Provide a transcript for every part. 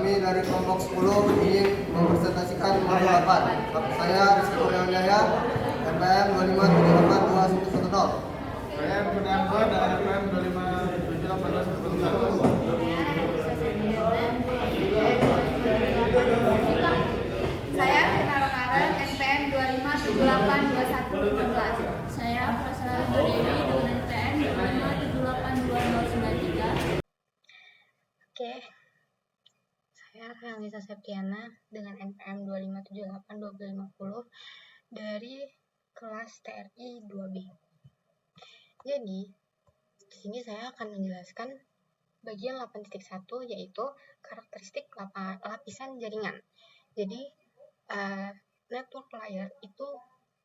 Kami dari kelompok 10 ingin mempresentasikan modul 8. Saya Rizky Kurniawan, NPM 2578210. Saya NPM 2 dan NPM 2578210. Saya Kenal Karen, NPM 25782115. Saya Prasara Dewi dengan NPM 25782093. Oke, saya Realisa Septiana dengan NPM 2578250 dari kelas TRI 2B. Jadi, di sini saya akan menjelaskan bagian 8.1 yaitu karakteristik lapisan jaringan. Jadi, network layer itu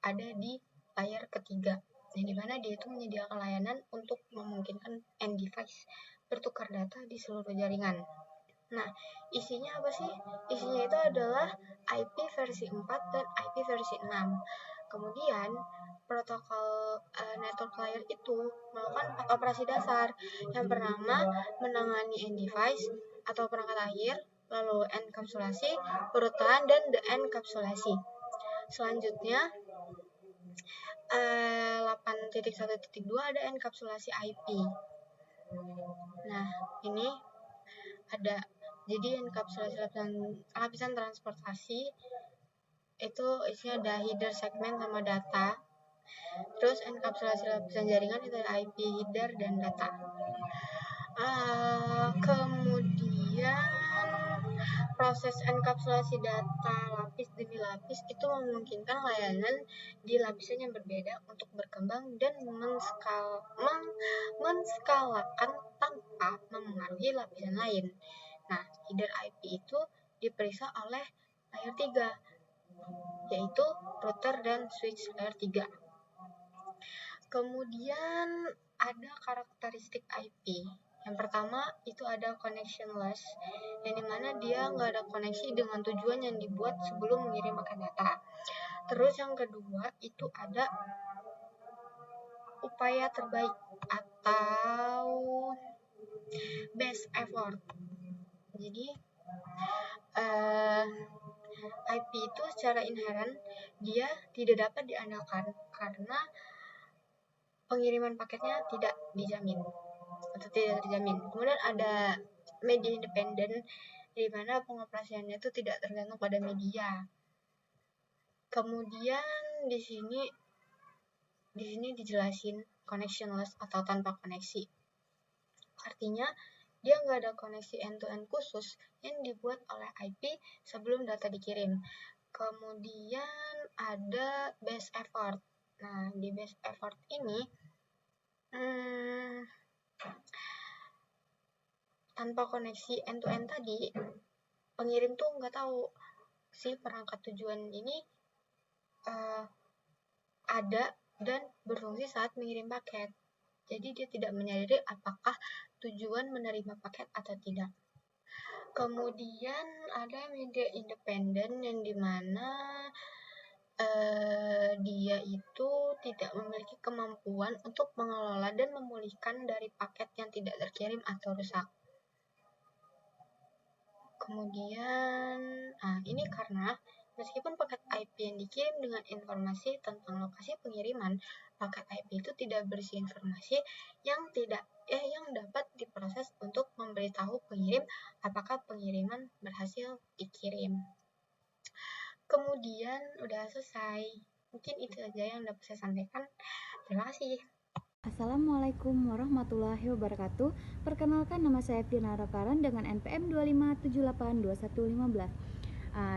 ada di layer ketiga, yang dimana dia itu menyediakan layanan untuk memungkinkan end device bertukar data di seluruh jaringan. Nah, isinya apa sih? Isinya itu adalah IP versi 4 dan IP versi 6. Kemudian, protokol network layer itu melakukan 4 operasi dasar. Yang pertama, menangani end device atau perangkat akhir, lalu enkapsulasi, urutan, dan de-enkapsulasi. Selanjutnya, 8.1.2 ada enkapsulasi IP. Nah, ini ada, jadi enkapsulasi lapisan transportasi itu isinya ada header segmen sama data. Terus enkapsulasi lapisan jaringan itu ada IP, header, dan data. Kemudian proses enkapsulasi data lapis demi lapis itu memungkinkan layanan di lapisan yang berbeda untuk berkembang dan menskalakan tanpa memengaruhi lapisan lain. Nah, header IP itu diperiksa oleh layer 3, yaitu router dan switch layer 3. Kemudian ada karakteristik IP. Yang pertama itu ada connectionless, yang dimana dia nggak ada koneksi dengan tujuan yang dibuat sebelum mengirim paket data. Terus yang kedua itu ada upaya terbaik atau best effort. Jadi IP itu secara inherent dia tidak dapat diandalkan karena pengiriman paketnya tidak dijamin. Kemudian ada media independen, di mana pengoperasiannya itu tidak tergantung pada media. Kemudian di sini dijelasin connectionless atau tanpa koneksi. Artinya dia nggak ada koneksi end-to-end khusus yang dibuat oleh IP sebelum data dikirim. Kemudian ada best effort. Nah, di best effort ini tanpa koneksi end-to-end tadi, pengirim tuh nggak tahu si perangkat tujuan ini ada dan berfungsi saat mengirim paket. Jadi dia tidak menyadari apakah tujuan menerima paket atau tidak. Kemudian ada media independen yang dimana dia itu tidak memiliki kemampuan untuk mengelola dan memulihkan dari paket yang tidak terkirim atau rusak. Kemudian, ini karena meskipun paket IP yang dikirim dengan informasi tentang lokasi pengiriman, paket IP itu tidak berisi informasi yang dapat diproses untuk memberitahu pengirim apakah pengiriman berhasil dikirim. Kemudian udah selesai. Mungkin itu aja yang dapat saya sampaikan. Terima kasih. Assalamualaikum warahmatullahi wabarakatuh. Perkenalkan, nama saya Tina Rokaran dengan NPM 257821015.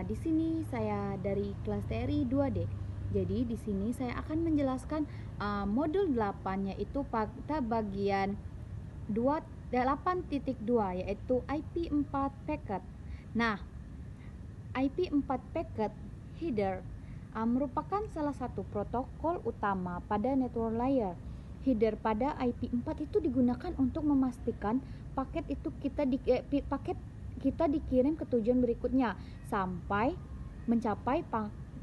Di sini saya dari kelas TRI 2D. Jadi di sini saya akan menjelaskan modul 8, yaitu pada bagian 8.2 yaitu IP4 packet. Nah, IP4 packet header merupakan salah satu protokol utama pada network layer. Header pada IP4 itu digunakan untuk memastikan paket kita dikirim ke tujuan berikutnya sampai mencapai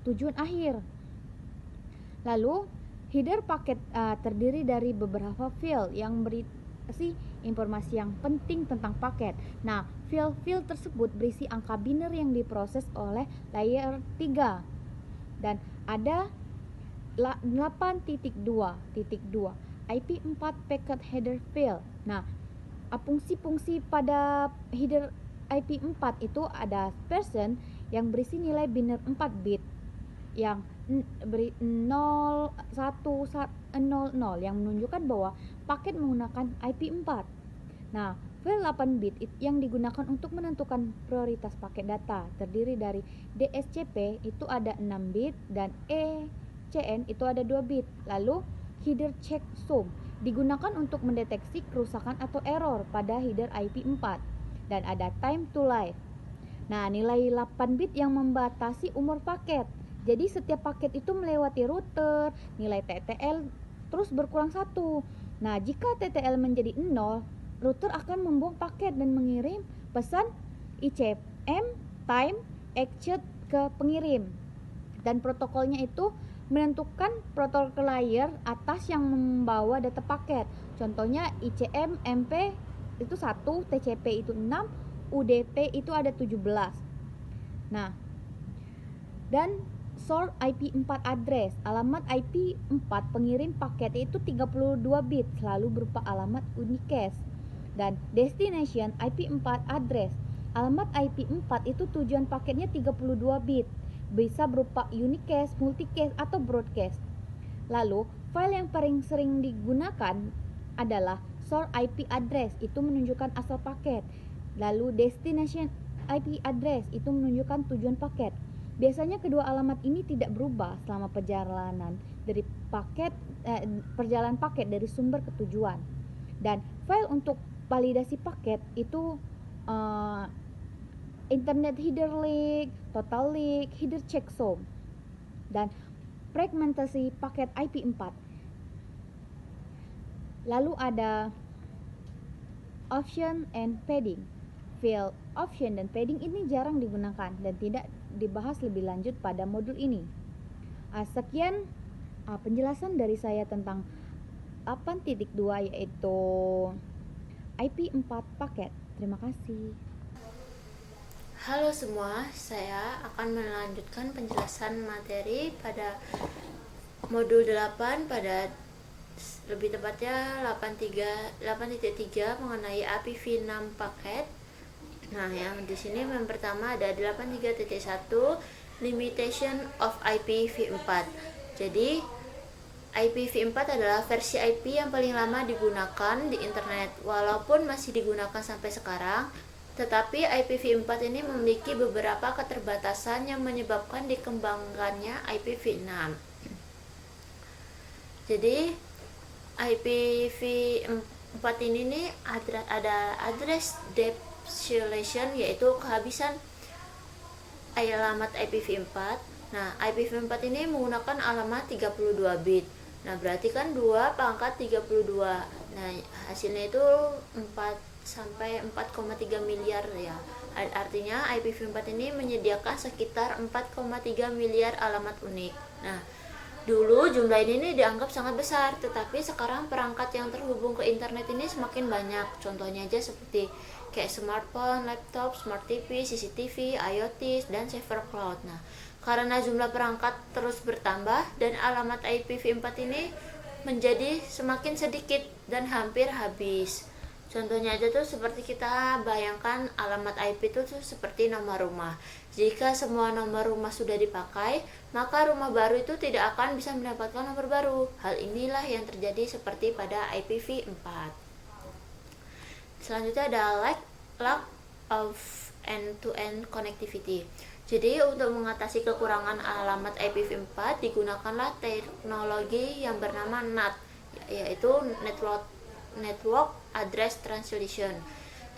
tujuan akhir. Lalu header paket terdiri dari beberapa field yang berisi informasi yang penting tentang paket. Nah, file tersebut berisi angka biner yang diproses oleh layer 3. Dan ada 8.2 IP4 packet header file. Nah, fungsi-fungsi pada header IP4 itu ada version yang berisi nilai biner 4 bit yang beri 0, 1, 0, 0 yang menunjukkan bahwa paket menggunakan IP4. Nah, file 8 bit yang digunakan untuk menentukan prioritas paket data terdiri dari DSCP itu ada 6 bit dan ECN itu ada 2 bit. Lalu header checksum digunakan untuk mendeteksi kerusakan atau error pada header IP4 dan ada time to life. Nah, nilai 8 bit yang membatasi umur paket. Jadi setiap paket itu melewati router, nilai TTL terus berkurang 1. Nah, jika TTL menjadi 0, router akan membuang paket dan mengirim pesan ICM time execute ke pengirim. Dan protokolnya itu menentukan protokol layer atas yang membawa data paket. Contohnya ICM MP itu 1, TCP itu 6, UDP itu ada 17. Nah, dan source IP4 address, alamat IP4 pengirim paket itu 32 bit selalu berupa alamat unicast. Dan destination IP4 address, alamat IP4 itu tujuan paketnya 32 bit, bisa berupa unicast, multicast atau broadcast. Lalu file yang paling sering digunakan adalah source IP address, itu menunjukkan asal paket. Lalu destination IP address itu menunjukkan tujuan paket. Biasanya kedua alamat ini tidak berubah selama perjalanan paket dari sumber ke tujuan. Dan file untuk validasi paket itu internet header link, total link, header checksum, dan fragmentasi paket IP4. Lalu ada option and padding. File option dan padding ini jarang digunakan dan tidak dibahas lebih lanjut pada modul ini. Sekian penjelasan dari saya tentang 8.2 yaitu IP4 paket. Terima kasih. Halo semua, saya akan melanjutkan penjelasan materi pada modul 8 pada lebih tepatnya 8.3 mengenai IPv6 paket. Nah, yang di sini yang pertama ada 83.1 limitation of IPv4. Jadi IPv4 adalah versi IP yang paling lama digunakan di internet. Walaupun masih digunakan sampai sekarang, tetapi IPv4 ini memiliki beberapa keterbatasan yang menyebabkan dikembangkannya IPv6. Jadi IPv4 ini nih ada address depletion, yaitu kehabisan alamat IPv4. Nah, IPv4 ini menggunakan alamat 32 bit. Nah, berarti kan 2 pangkat 32. Nah, hasilnya itu 4 sampai 4,3 miliar ya. Artinya IPv4 ini menyediakan sekitar 4,3 miliar alamat unik. Nah, dulu jumlah ini dianggap sangat besar, tetapi sekarang perangkat yang terhubung ke internet ini semakin banyak. Contohnya aja seperti kayak smartphone, laptop, smart TV, CCTV, IoT, dan server cloud. Nah, karena jumlah perangkat terus bertambah dan alamat IPv4 ini menjadi semakin sedikit dan hampir habis. Contohnya aja tuh seperti kita bayangkan alamat IP itu seperti nomor rumah. Jika semua nomor rumah sudah dipakai, maka rumah baru itu tidak akan bisa mendapatkan nomor baru. Hal inilah yang terjadi seperti pada IPv4. Selanjutnya ada lack of end-to-end connectivity. Jadi untuk mengatasi kekurangan alamat IPv4 digunakanlah teknologi yang bernama NAT, yaitu Network Address Translation.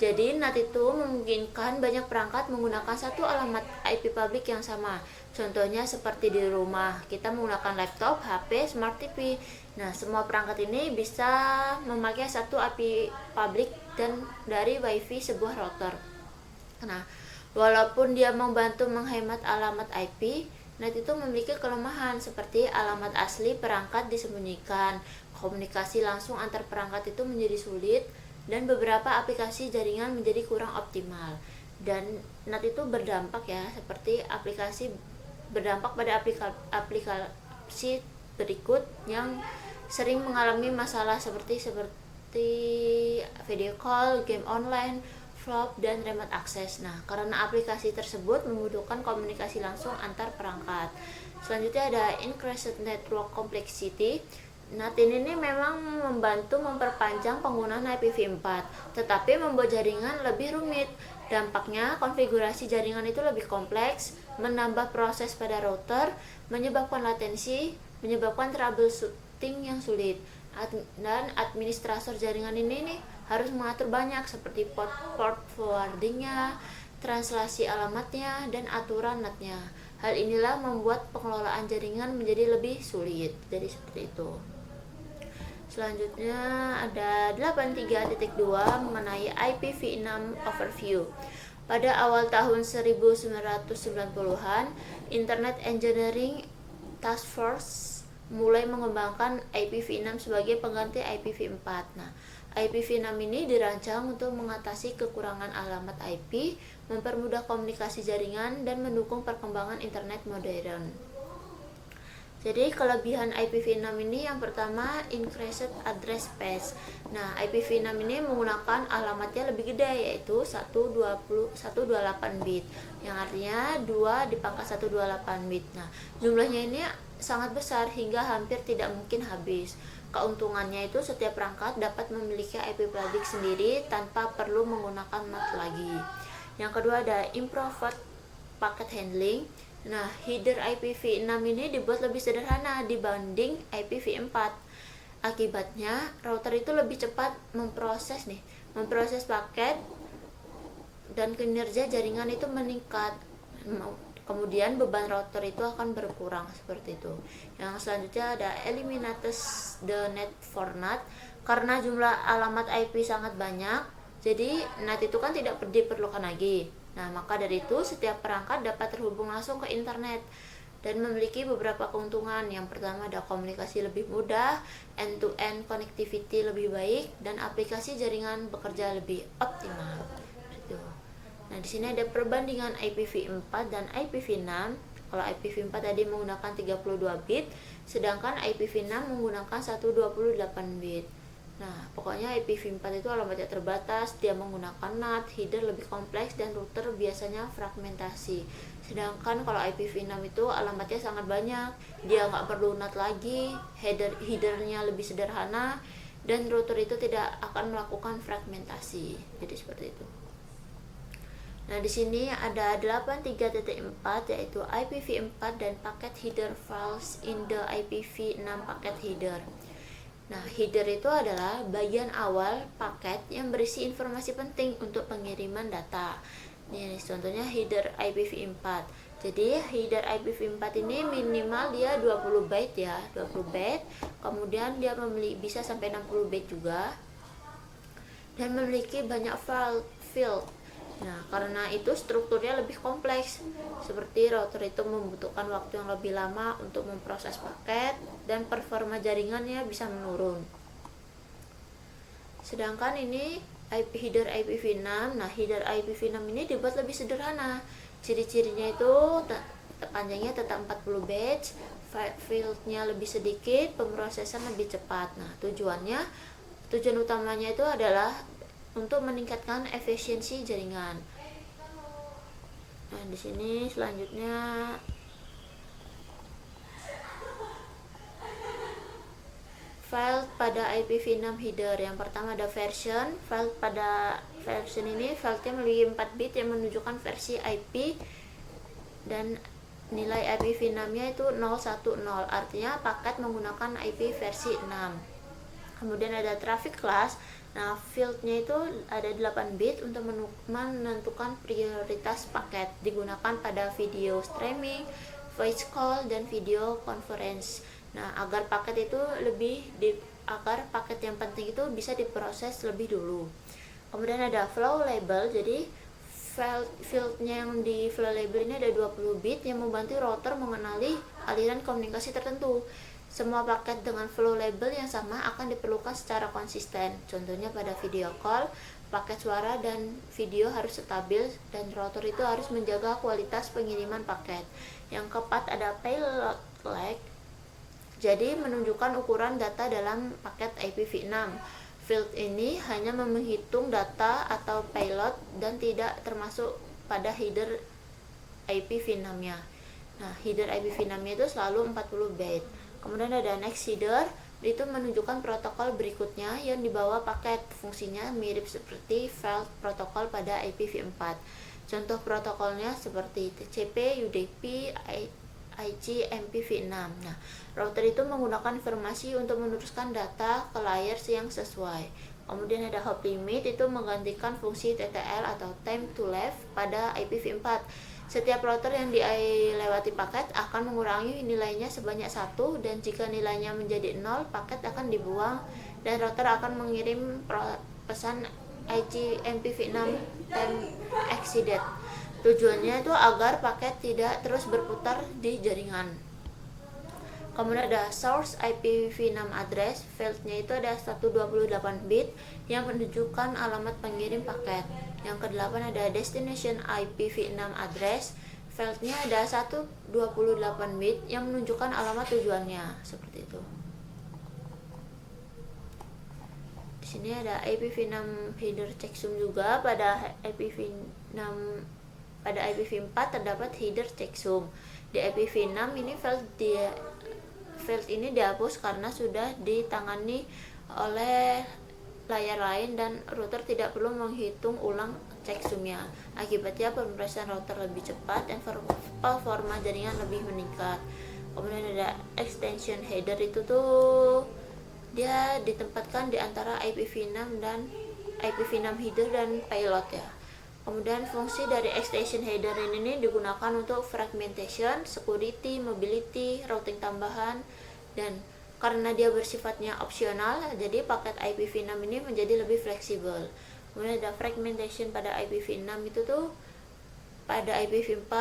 Jadi NAT itu memungkinkan banyak perangkat menggunakan satu alamat IP publik yang sama. Contohnya seperti di rumah, kita menggunakan laptop, HP, smart TV. Nah, semua perangkat ini bisa memakai satu IP publik dan dari WiFi sebuah router. Nah, walaupun dia membantu menghemat alamat IP, NAT itu memiliki kelemahan seperti alamat asli perangkat disembunyikan, komunikasi langsung antar perangkat itu menjadi sulit, dan beberapa aplikasi jaringan menjadi kurang optimal. Dan NAT itu berdampak ya, seperti berdampak pada aplikasi berikut yang sering mengalami masalah seperti video call, game online, flop, dan remote access. Nah, karena aplikasi tersebut membutuhkan komunikasi langsung antar perangkat. Selanjutnya ada increased network complexity. NAT ini memang membantu memperpanjang penggunaan IPv4, tetapi membuat jaringan lebih rumit. Dampaknya, konfigurasi jaringan itu lebih kompleks, menambah proses pada router, menyebabkan latensi, menyebabkan troubleshooting yang sulit. Dan administrator jaringan ini nih harus mengatur banyak seperti port forwardingnya, translasi alamatnya, dan aturan NAT-nya. Hal inilah membuat pengelolaan jaringan menjadi lebih sulit. Jadi seperti itu. Selanjutnya ada 83.2 mengenai IPv6 overview. Pada awal tahun 1990-an, Internet Engineering Task Force mulai mengembangkan IPv6 sebagai pengganti IPv4. Nah, IPv6 ini dirancang untuk mengatasi kekurangan alamat IP, mempermudah komunikasi jaringan, dan mendukung perkembangan internet modern. Jadi kelebihan IPv6 ini yang pertama, increased address space. Nah, IPv6 ini menggunakan alamatnya lebih gede, yaitu 128 bit, yang artinya 2 dipangkat 128 bit. Nah, jumlahnya ini sangat besar hingga hampir tidak mungkin habis. Keuntungannya itu setiap perangkat dapat memiliki IP prefix sendiri tanpa perlu menggunakan NAT lagi. Yang kedua ada improved packet handling. Nah, header IPv6 ini dibuat lebih sederhana dibanding IPv4. Akibatnya, router itu lebih cepat memproses paket, dan kinerja jaringan itu meningkat. Kemudian beban router itu akan berkurang seperti itu. Yang selanjutnya ada eliminates the net for NAT. Karena jumlah alamat IP sangat banyak, jadi NAT itu kan tidak diperlukan lagi. Nah, maka dari itu setiap perangkat dapat terhubung langsung ke internet dan memiliki beberapa keuntungan. Yang pertama ada komunikasi lebih mudah, end-to-end connectivity lebih baik, dan aplikasi jaringan bekerja lebih optimal. Gitu. Nah, di sini ada perbandingan IPv4 dan IPv6. Kalau IPv4 tadi menggunakan 32 bit, sedangkan IPv6 menggunakan 128 bit. Nah, pokoknya IPv4 itu alamatnya terbatas, dia menggunakan NAT, header lebih kompleks, dan router biasanya fragmentasi. Sedangkan kalau IPv6 itu alamatnya sangat banyak, dia nggak perlu NAT lagi, headernya lebih sederhana, dan router itu tidak akan melakukan fragmentasi. Jadi seperti itu. Nah, di sini ada 83.4 yaitu IPv4 dan packet header files in the IPv6 packet header. Nah, header itu adalah bagian awal paket yang berisi informasi penting untuk pengiriman data. Ini contohnya header IPv4. Jadi, header IPv4 ini minimal dia 20 byte ya, 20 byte. Kemudian dia bisa sampai 60 byte juga. Dan memiliki banyak field. Nah, karena itu strukturnya lebih kompleks. Seperti router itu membutuhkan waktu yang lebih lama untuk memproses paket dan performa jaringannya bisa menurun. Sedangkan ini header IPv6. Nah, header IPv6 ini dibuat lebih sederhana. Ciri-cirinya itu panjangnya tetap 40 bytes, fieldnya lebih sedikit, pemrosesan lebih cepat. Nah, tujuan utamanya itu adalah untuk meningkatkan efisiensi jaringan. Nah, di sini selanjutnya file pada IPv6 header. Yang pertama ada version. File pada version ini filenya memiliki 4 bit yang menunjukkan versi IP, dan nilai IPv6-nya itu 010, artinya paket menggunakan IP versi 6. Kemudian ada traffic class. Nah, fieldnya itu ada 8 bit untuk menentukan prioritas paket, digunakan pada video streaming, voice call, dan video conference. Nah, agar paket yang penting itu bisa diproses lebih dulu. Kemudian ada flow label. Jadi fieldnya yang di flow label ini ada 20 bit yang membantu router mengenali aliran komunikasi tertentu. Semua paket dengan flow label yang sama akan diperlukan secara konsisten. Contohnya pada video call, paket suara dan video harus stabil dan router itu harus menjaga kualitas pengiriman paket. Yang keempat ada payload lag. Jadi menunjukkan ukuran data dalam paket IPv6. Field ini hanya menghitung data atau payload dan tidak termasuk pada header IPv6-nya. Nah, header IPv6-nya itu selalu 40 byte. Kemudian ada next header, itu menunjukkan protokol berikutnya yang dibawa paket. Fungsinya mirip seperti file protokol pada IPv4. Contoh protokolnya seperti TCP, UDP, IG, MPv6. Nah, router itu menggunakan informasi untuk meneruskan data ke layer yang sesuai. Kemudian ada hop limit, itu menggantikan fungsi TTL atau time to leave pada IPv4. Setiap router yang dilewati paket akan mengurangi nilainya sebanyak 1, dan jika nilainya menjadi 0, paket akan dibuang dan router akan mengirim pesan IG MPv6 time exceeded. Tujuannya itu agar paket tidak terus berputar di jaringan. Kemudian ada source IPv6 address, fieldnya itu ada 128 bit yang menunjukkan alamat pengirim paket. Yang ke-8 ada destination IPv6 address, fieldnya ada 128 bit yang menunjukkan alamat tujuannya, seperti itu. Di sini ada IPv6 header checksum juga. Pada IPv4 terdapat header checksum. Di IPv6 ini field ini dihapus karena sudah ditangani oleh layar lain dan router tidak perlu menghitung ulang checksumnya. Akibatnya pemrosesan router lebih cepat dan performa jaringan lebih meningkat. Kemudian ada extension header, itu tuh dia ditempatkan di antara IPv6 dan IPv6 header dan payload ya. Kemudian fungsi dari extension header ini digunakan untuk fragmentation, security, mobility, routing tambahan, dan karena dia bersifatnya opsional, jadi paket IPv6 ini menjadi lebih fleksibel. Kemudian ada fragmentation pada IPv6, itu tuh pada IPv4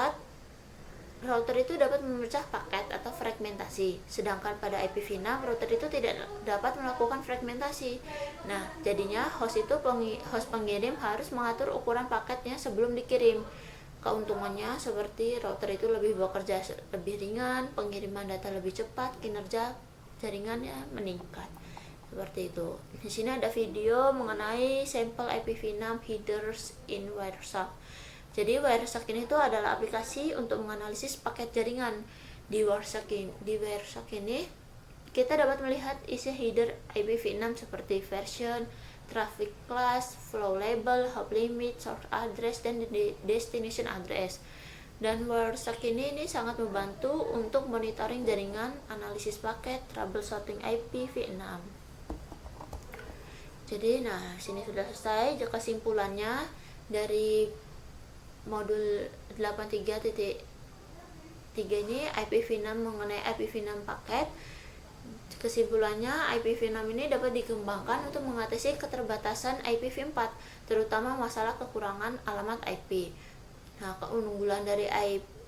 router itu dapat memecah paket atau fragmentasi, sedangkan pada IPv6 router itu tidak dapat melakukan fragmentasi. Nah, jadinya host pengirim harus mengatur ukuran paketnya sebelum dikirim. Keuntungannya seperti router itu lebih bekerja lebih ringan, pengiriman data lebih cepat, kinerja jaringannya meningkat. Seperti itu. Di sini ada video mengenai sampel IPv6 headers in Wireshark. Jadi Wireshark ini itu adalah aplikasi untuk menganalisis paket jaringan. Di Wireshark ini kita dapat melihat isi header IPv6 seperti version, traffic class, flow label, hop limit, source address, dan destination address. Dan Wireshark ini sangat membantu untuk monitoring jaringan, analisis paket, troubleshooting IPv6. Jadi sini sudah selesai. Kesimpulannya dari modul 83.3 ini IPv6 mengenai IPv6 paket. Kesimpulannya, IPv6 ini dapat dikembangkan untuk mengatasi keterbatasan IPv4, terutama masalah kekurangan alamat IP. Nah, keunggulan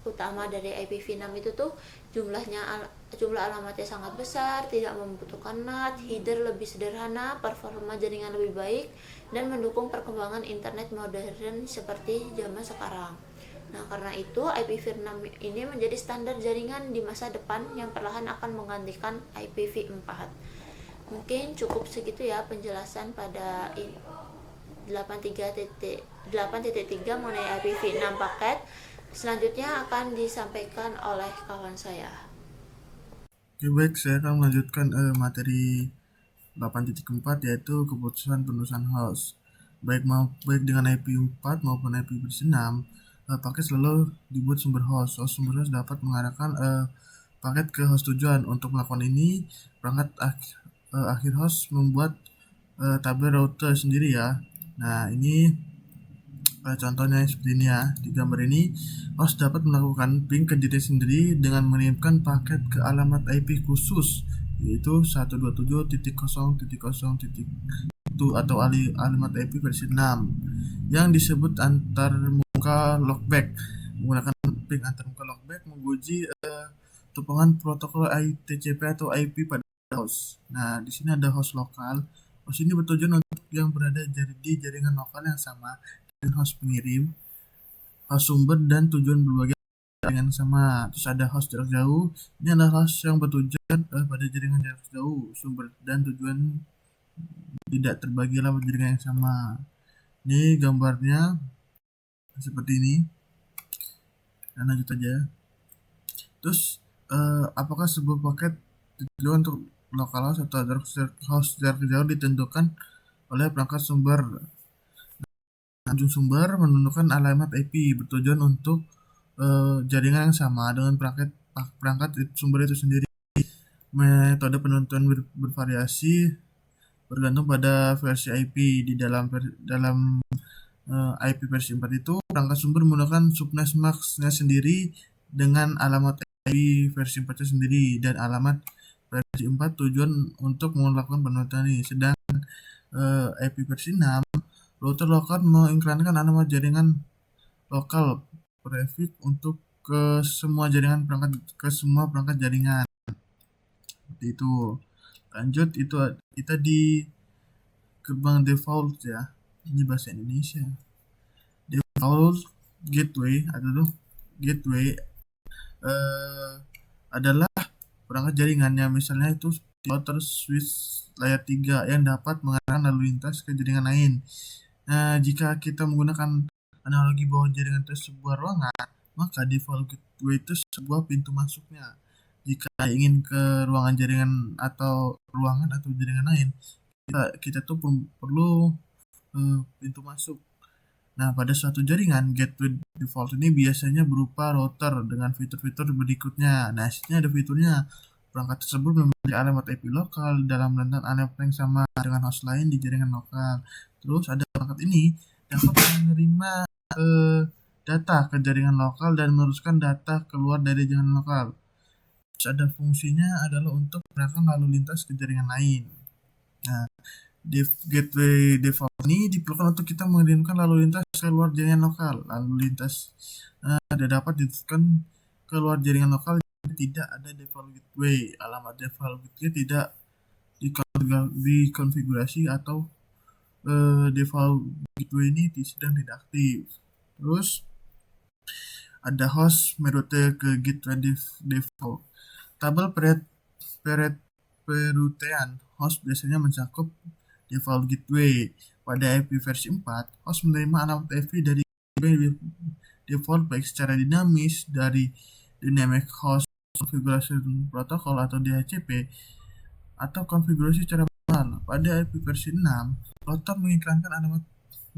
utama dari IPv6 itu tuh jumlah alamatnya sangat besar, tidak membutuhkan NAT, header lebih sederhana, performa jaringan lebih baik, dan mendukung perkembangan internet modern seperti zaman sekarang. Nah, karena itu IPv6 ini menjadi standar jaringan di masa depan yang perlahan akan menggantikan IPv4. Mungkin cukup segitu ya penjelasan pada 8.3 mengenai IPv6 paket. Selanjutnya akan disampaikan oleh kawan saya. Oke, baik, saya akan melanjutkan materi 8.4, yaitu keputusan penerusan host. Baik dengan IPv4 maupun IPv6, paket selalu dibuat sumber host. Sumber host dapat mengarahkan paket ke host tujuan. Untuk melakukan ini, perangkat akhir host membuat tabel router sendiri ya. Nah, ini contohnya seperti ini ya. Di gambar ini, host dapat melakukan ping ke diri sendiri dengan mengirimkan paket ke alamat IP khusus, yaitu 127.0.0.1 atau alamat IP versi 6 yang disebut antarmuka lockback. Menggunakan ping antarmuka lockback menguji Tupokan protokol ITCP atau IP pada host. Nah, di sini ada host lokal. Host ini bertujuan untuk yang berada di jaringan lokal yang sama dengan host pengirim, host sumber, dan tujuan berbagai jaringan sama. Terus ada host jarak jauh. Ini adalah host yang bertujuan pada jaringan jarak jauh, sumber dan tujuan tidak terbagi lewat jaringan yang sama. Ini gambarnya seperti ini. Dan lanjut aja. Terus apakah sebuah paket ditujukan untuk localhost atau host jarak jauh ditentukan oleh perangkat sumber. Ujung sumber menentukan alamat IP bertujuan untuk jaringan yang sama dengan perangkat sumber itu sendiri. Metode penentuan bervariasi bergantung pada versi IP. Di dalam IP versi 4 itu perangkat sumber menggunakan subnet max-nya sendiri dengan alamat IP versi 4 sendiri dan alamat versi 4 tujuan untuk melakukan penentuan ini. Sedangkan IP versi 6 router lokal mengiklankan alamat jaringan lokal prefix untuk ke semua perangkat jaringan. Seperti itu. Lanjut, itu kita di gerbang default ya. Ini bahasa Indonesia. Default gateway adalah perangkat jaringannya, misalnya itu router switch layer 3 yang dapat mengarahkan lalu lintas ke jaringan lain. Nah, jika kita menggunakan analogi bahwa jaringan itu sebuah ruangan, maka default gateway itu sebuah pintu masuknya. Jika ingin ke ruangan jaringan atau jaringan lain, kita tuh perlu pintu masuk. Nah, pada suatu jaringan, gateway default ini biasanya berupa router dengan fitur-fitur berikutnya. Nah, sini ada fiturnya. Perangkat tersebut memiliki alamat IP lokal dalam rentan alamat yang sama dengan host lain di jaringan lokal. Terus ada perangkat ini dapat menerima data ke jaringan lokal dan meneruskan data keluar dari jaringan lokal. Terus ada fungsinya adalah untuk mengarahkan lalu lintas ke jaringan lain. Nah, gateway default ini diperlukan untuk kita mengirimkan lalu lintas ke luar jaringan lokal. Lalu lintas dapat diteruskan ke luar jaringan lokal jika tidak ada default gateway. Alamat default gateway tidak dikonfigurasi atau default gateway ini sedang tidak aktif. Terus ada host merute ke gateway default. Tabel perutean host biasanya mencakup default gateway. Pada IP versi 4, host menerima alamat IP dari default baik secara dinamis dari Dynamic Host Configuration Protocol atau DHCP atau konfigurasi secara manual. Pada IP versi 6, router mengiklankan alamat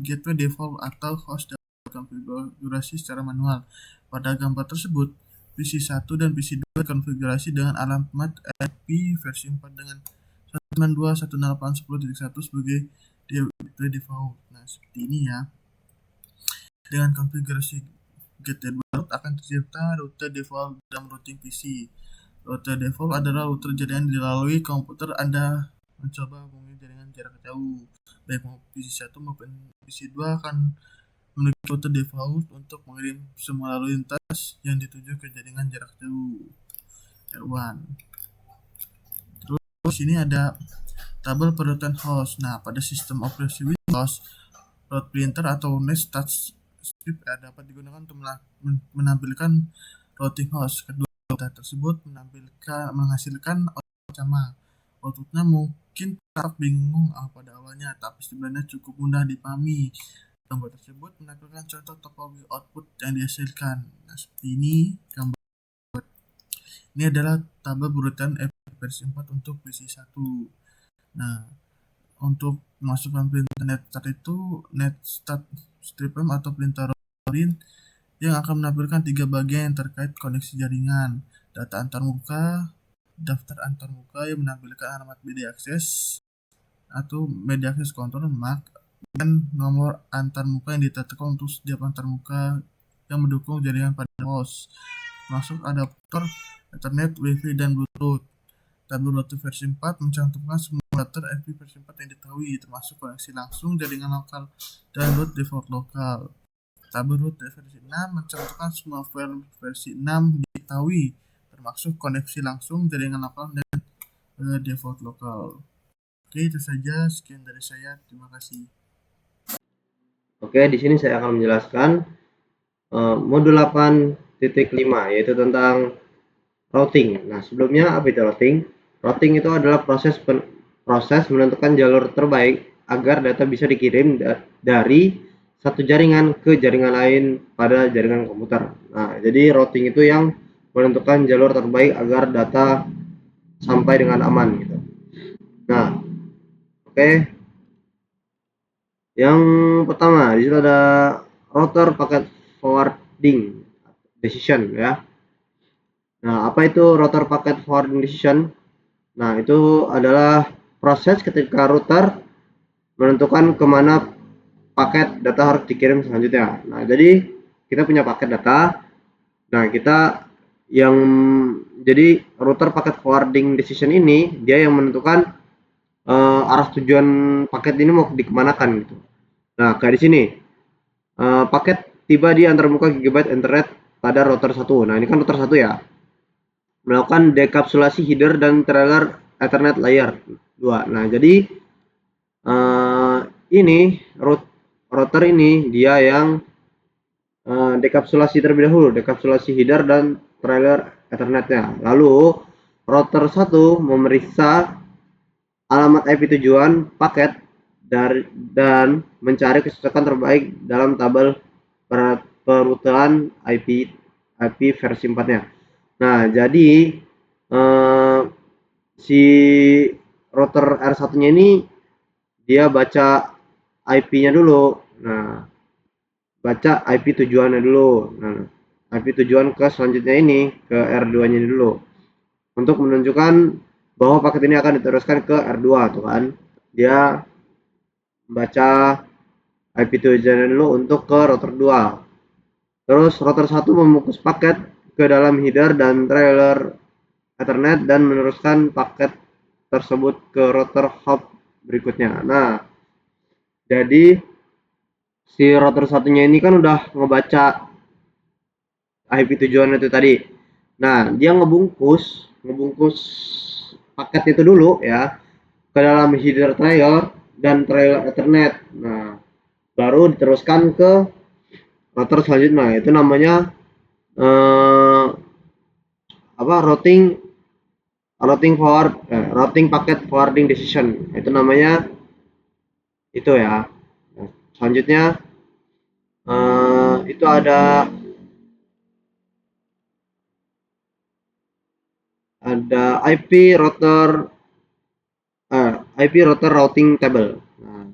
gateway default atau host dapat konfigurasi secara manual. Pada gambar tersebut, PC1 dan PC2 konfigurasi dengan alamat IP versi 4 dengan 192.168.10.1 sebagai gateway default. Nah, seperti ini ya. Dengan konfigurasi gateway default akan tercipta router default dalam routing PC. Router default adalah router jaringan dilalui komputer Anda mencoba hubungi jaringan jarak jauh. Baik PC1 maupun PC2 akan memiliki router default untuk mengirim semua lalu lintas yang dituju ke jaringan jarak jauh R1. Terus ini ada tabel perutan host. Nah, pada sistem operasi Windows, route printer atau NetStat script dapat digunakan untuk menampilkan routing host. Kedua data tersebut menghasilkan output sama. Outputnya mungkin tampak bingung pada awalnya, tapi sebenarnya cukup mudah dipahami. Gambar tersebut menampilkan contoh topologi output yang dihasilkan. Nah, seperti ini gambar. Ini adalah tabel urutan versi 4 untuk PC1. Nah, untuk memasukkan printer NetStat itu NetStat stripem atau printer rollin yang akan menampilkan 3 bagian yang terkait koneksi jaringan. Data antarmuka, daftar antarmuka yang menampilkan alamat media akses atau media akses control MAC, dan nomor antarmuka yang ditetapkan untuk setiap antarmuka yang mendukung jaringan pada host, masuk adaptor Ethernet, Wi-Fi, dan Bluetooth. Tabel router versi 4 mencantumkan semua router IP versi 4 yang diketahui, termasuk koneksi langsung jaringan lokal dan root default lokal. Tabel router versi 6 mencantumkan semua file versi 6 diketahui, termasuk koneksi langsung jaringan lokal dan default lokal. Oke, itu saja. Sekian dari saya. Terima kasih. Oke, di sini saya akan menjelaskan modul 8.5 yaitu tentang routing. Nah, sebelumnya apa itu routing? Routing itu adalah proses menentukan jalur terbaik agar data bisa dikirim dari satu jaringan ke jaringan lain pada jaringan komputer. Nah, jadi routing itu yang menentukan jalur terbaik agar data sampai dengan aman gitu. Nah, oke. Yang pertama, di situ ada router packet forwarding decision ya. Nah, apa itu router packet forwarding decision? Nah, itu adalah proses ketika router menentukan kemana paket data harus dikirim selanjutnya. Nah, jadi kita punya paket data. Nah, kita yang jadi router packet forwarding decision ini dia yang menentukan arah tujuan paket ini mau dikemanakan gitu. Nah, kayak di sini paket tiba di antarmuka gigabyte internet pada router 1. Nah, ini kan router 1 ya. Melakukan dekapsulasi header dan trailer Ethernet layer 2. Nah, jadi ini router ini dia yang dekapsulasi terlebih dahulu, dekapsulasi header dan trailer Ethernetnya. Lalu router 1 memeriksa alamat IP tujuan paket dan mencari kecocokan terbaik dalam tabel perututan IP versi 4-nya. Nah, jadi si router R1-nya ini dia baca IP-nya dulu. Nah, baca IP tujuannya dulu. Nah, IP tujuan ke selanjutnya ini ke R2-nya dulu. Untuk menunjukkan bahwa paket ini akan diteruskan ke R2 tuh kan. Dia baca IP tujuannya dulu untuk ke router 2. Terus router 1 membungkus paket ke dalam header dan trailer Ethernet dan meneruskan paket tersebut ke router hop berikutnya. Nah, jadi si router satunya ini kan udah ngebaca IP tujuan itu tadi. Nah, dia ngebungkus paket itu dulu ya ke dalam header trailer dan trailer Ethernet. Nah, baru diteruskan ke router selanjutnya. Itu namanya routing packet forwarding decision. Itu namanya itu ya. Nah, selanjutnya itu ada IP router routing table. Nah,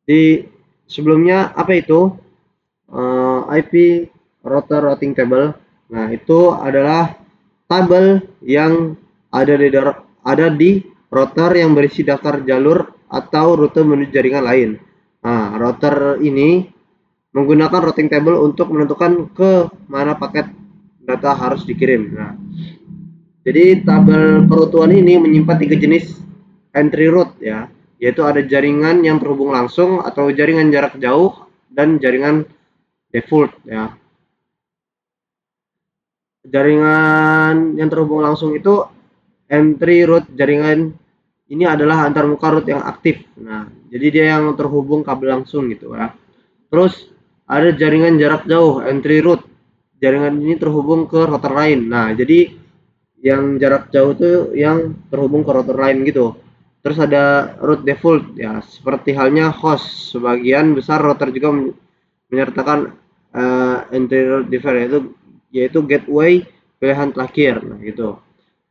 di sebelumnya apa itu IP router routing table? Nah, itu adalah tabel yang ada di router yang berisi daftar jalur atau rute menuju jaringan lain. Nah, router ini menggunakan routing table untuk menentukan ke mana paket data harus dikirim. Nah, jadi tabel perutuan ini menyimpan 3 jenis entry route ya, yaitu ada jaringan yang terhubung langsung atau jaringan jarak jauh dan jaringan default ya. Jaringan yang terhubung langsung itu entry route jaringan ini adalah antarmuka route yang aktif. Nah, jadi dia yang terhubung kabel langsung gitu ya. Terus ada jaringan jarak jauh entry route. Jaringan ini terhubung ke router lain. Nah, jadi yang jarak jauh itu yang terhubung ke router lain gitu. Terus ada route default ya, seperti halnya host. Sebagian besar router juga menyertakan entry route default yaitu gateway pilihan terakhir. Nah, gitu.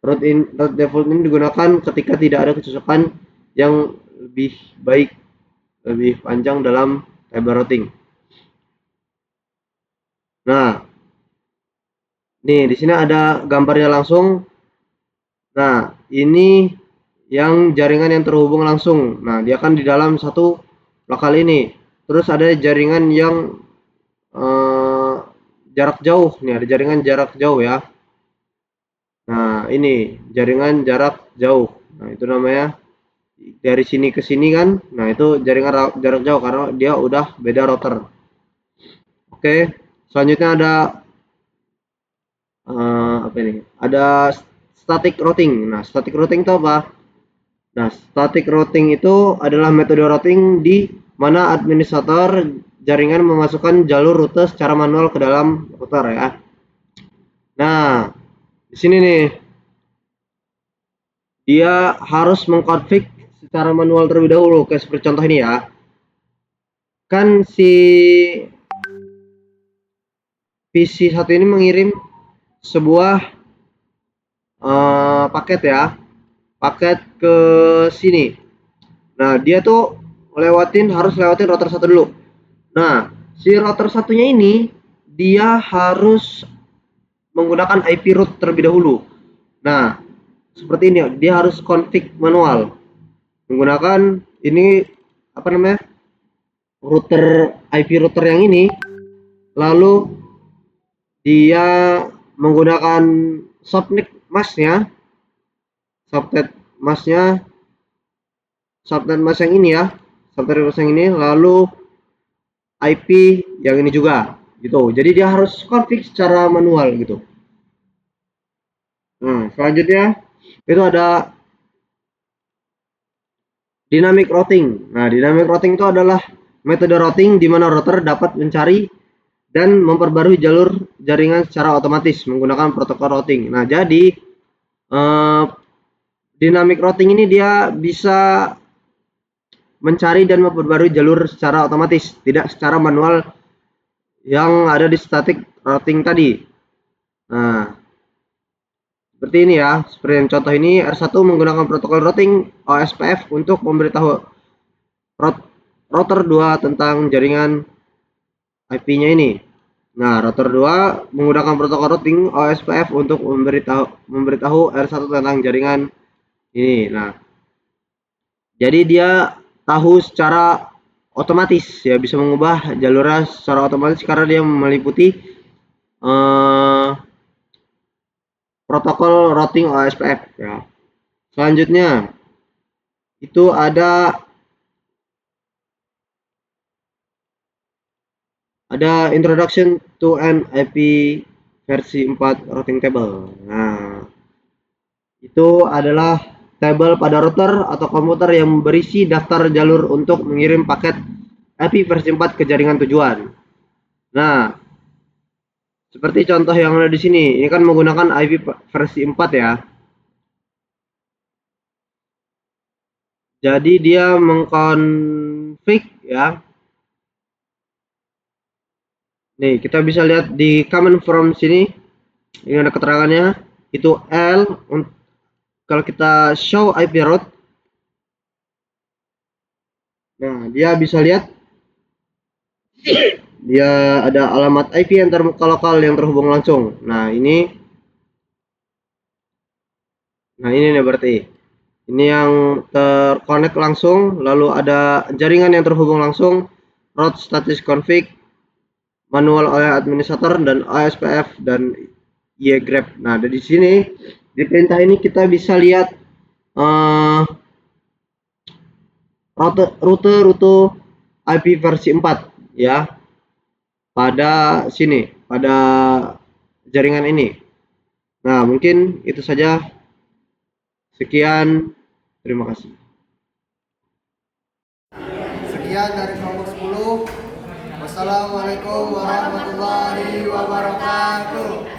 Route default ini digunakan ketika tidak ada kecocokan yang lebih baik, lebih panjang dalam table routing. Nah, nih di sini ada gambarnya langsung. Nah, ini yang jaringan yang terhubung langsung. Nah, dia kan di dalam satu lokal ini. Terus ada jaringan yang jarak jauh. Nih ada jaringan jarak jauh ya. Nah, ini jaringan jarak jauh. Nah, itu namanya dari sini ke sini kan. Nah, itu jaringan jarak jauh karena dia udah beda router. Oke, selanjutnya ada apa ini? Ada static routing. Nah, static routing itu apa? Nah, static routing itu adalah metode routing di mana administrator jaringan memasukkan jalur rute secara manual ke dalam router ya. Nah, di sini nih dia harus mengkonfig secara manual terlebih dahulu. Kayak seperti contoh ini ya. Kan si PC satu ini mengirim sebuah paket ya, paket ke sini. Nah, dia tuh harus lewatin router satu dulu. Nah, si router satunya ini dia harus menggunakan IP route terlebih dahulu. Nah, seperti ini, dia harus config manual menggunakan ini apa namanya? Router IP router yang ini. Lalu dia menggunakan subnet masknya, subnet mask yang ini ya, subnet mask yang ini, lalu IP yang ini juga gitu. Jadi dia harus config secara manual gitu. Nah, selanjutnya itu ada dynamic routing. Nah, dynamic routing itu adalah metode routing di mana router dapat mencari dan memperbarui jalur jaringan secara otomatis menggunakan protokol routing. Nah, jadi dynamic routing ini dia bisa mencari dan memperbarui jalur secara otomatis, tidak secara manual yang ada di static routing tadi. Nah, seperti ini ya, seperti yang contoh ini R1 menggunakan protokol routing OSPF untuk memberitahu router 2 tentang jaringan IP-nya ini. Nah, router 2 menggunakan protokol routing OSPF untuk memberitahu R1 tentang jaringan ini. Nah, jadi dia tahu secara otomatis ya, bisa mengubah jalurnya secara otomatis karena dia meliputi protokol routing OSPF ya. Selanjutnya itu ada introduction to an IP versi 4 routing table. Nah, itu adalah tabel pada router atau komputer yang berisi daftar jalur untuk mengirim paket IP versi 4 ke jaringan tujuan. Nah, seperti contoh yang ada di sini, ini kan menggunakan IP versi 4 ya. Jadi dia mengkonfig ya. Nih, kita bisa lihat di command from sini. Ini ada keterangannya. Itu L. Kalau kita show IP route, nah dia bisa lihat dia ada alamat IP yang termuka lokal yang terhubung langsung. Nah ini nih berarti ini yang terkonek langsung, lalu ada jaringan yang terhubung langsung, route status config, manual oleh administrator dan OSPF dan YGrep. Nah dari sini di perintah ini kita bisa lihat rute IP versi 4 ya pada sini, pada jaringan ini. Nah mungkin itu saja, sekian, terima kasih. Sekian dari kelompok 10. Wassalamualaikum warahmatullahi wabarakatuh.